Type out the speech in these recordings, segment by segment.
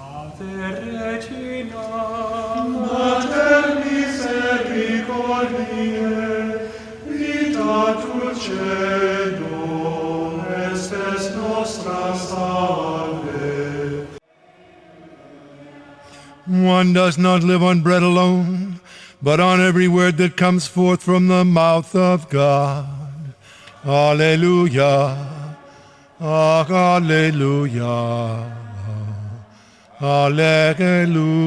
Ave Regina, Mater misericordiae, vita dulcedo, estes nostra salve. One does not live on bread alone, but on every word that comes forth from the mouth of God. Alleluia. Alleluia. Alleluia.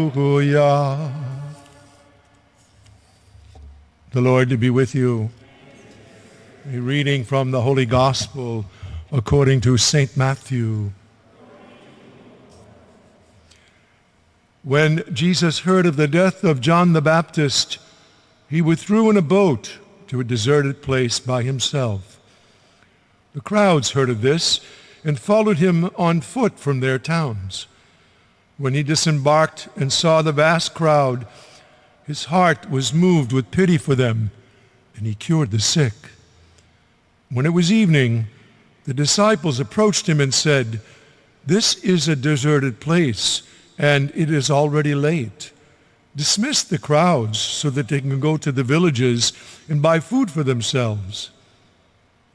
The Lord be with you. A reading from the Holy Gospel according to St. Matthew. When Jesus heard of the death of John the Baptist, he withdrew in a boat to a deserted place by himself. The crowds heard of this and followed him on foot from their towns. When he disembarked and saw the vast crowd, his heart was moved with pity for them, and he cured the sick. When it was evening, the disciples approached him and said, "This is a deserted place, and it is already late. Dismiss the crowds so that they can go to the villages and buy food for themselves."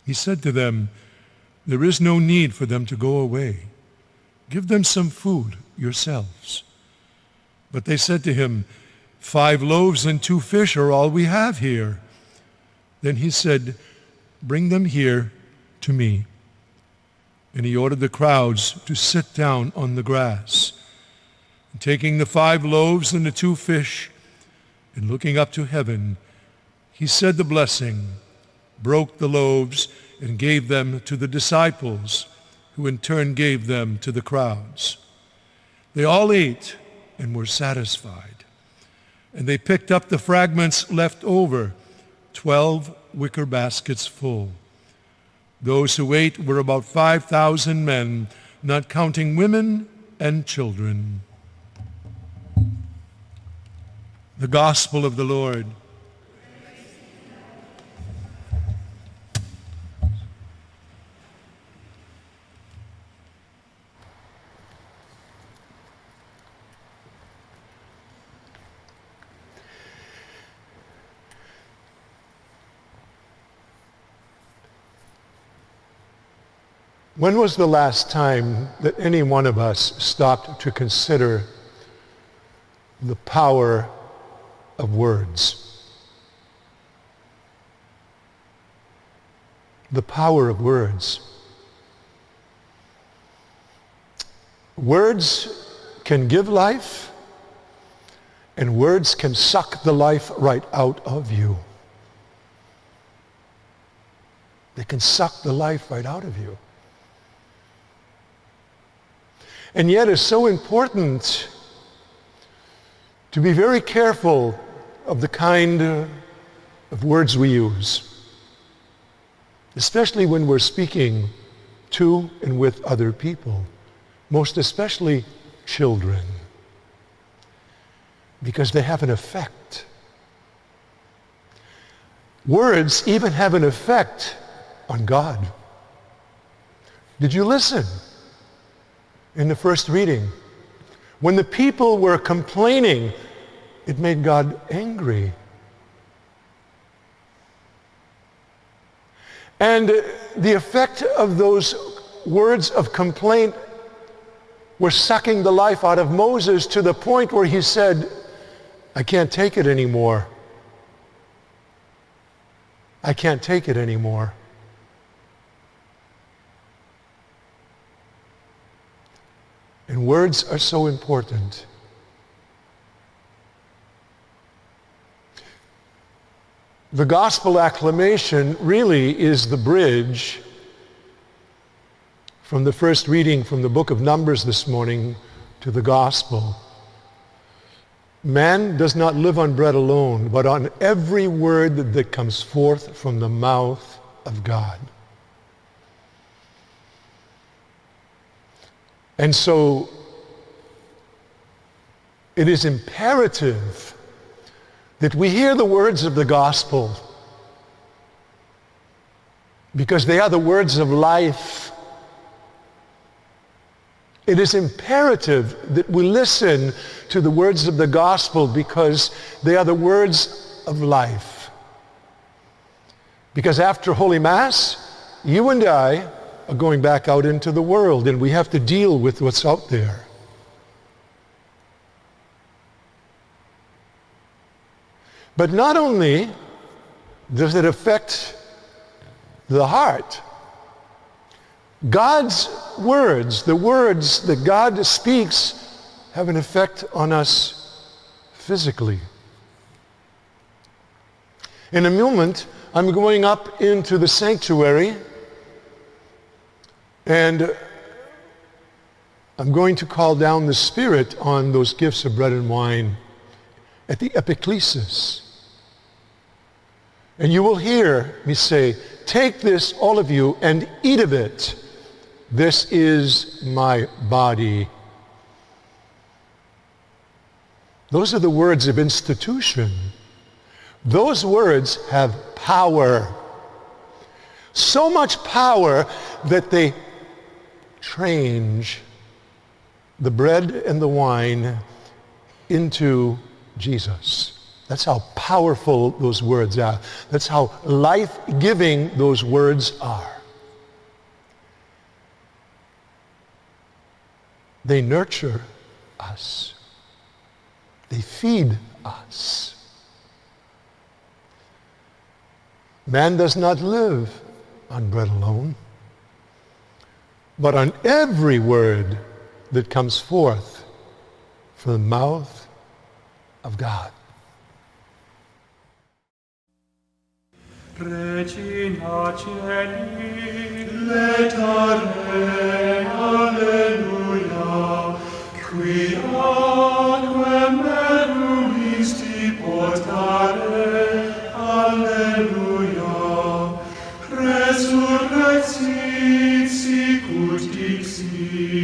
He said to them, "There is no need for them to go away. Give them some food yourselves." But they said to him, 5 loaves and 2 fish are all we have here." Then he said, "Bring them here to me." And he ordered the crowds to sit down on the grass. And taking the 5 loaves and the 2 fish, and looking up to heaven, he said the blessing, broke the loaves, and gave them to the disciples, who in turn gave them to the crowds. They all ate and were satisfied. And they picked up the fragments left over, 12 wicker baskets full. Those who ate were about 5,000 men, not counting women and children. The Gospel of the Lord. When was the last time that any one of us stopped to consider the power of words? The power of words. Words can give life, and words can suck the life right out of you. They can suck the life right out of you. And yet it's so important to be very careful of the kind of words we use, especially when we're speaking to and with other people, most especially children, because they have an effect. Words even have an effect on God. Did you listen? In the first reading, when the people were complaining, it made God angry. And the effect of those words of complaint were sucking the life out of Moses to the point where he said, "I can't take it anymore. I can't take it anymore." And words are so important. The gospel acclamation really is the bridge from the first reading from the book of Numbers this morning to the gospel. Man does not live on bread alone, but on every word that comes forth from the mouth of God. And so it is imperative that we hear the words of the gospel, because they are the words of life. It is imperative that we listen to the words of the gospel because they are the words of life. Because after Holy Mass, you and I are going back out into the world, and we have to deal with what's out there. But not only does it affect the heart, God's words, the words that God speaks, have an effect on us physically. In a moment, I'm going up into the sanctuary, and I'm going to call down the Spirit on those gifts of bread and wine at the epiclesis. And you will hear me say, "Take this, all of you, and eat of it. This is my body." Those are the words of institution. Those words have power. So much power that they change the bread and the wine into Jesus. That's how powerful those words are. That's how life-giving those words are. They nurture us. They feed us. Man does not live on bread alone, but on every word that comes forth from the mouth of God. Regina Celi, letare, alleluia, qui atque meruisti portare, alleluia, resurrexit sicut dixit,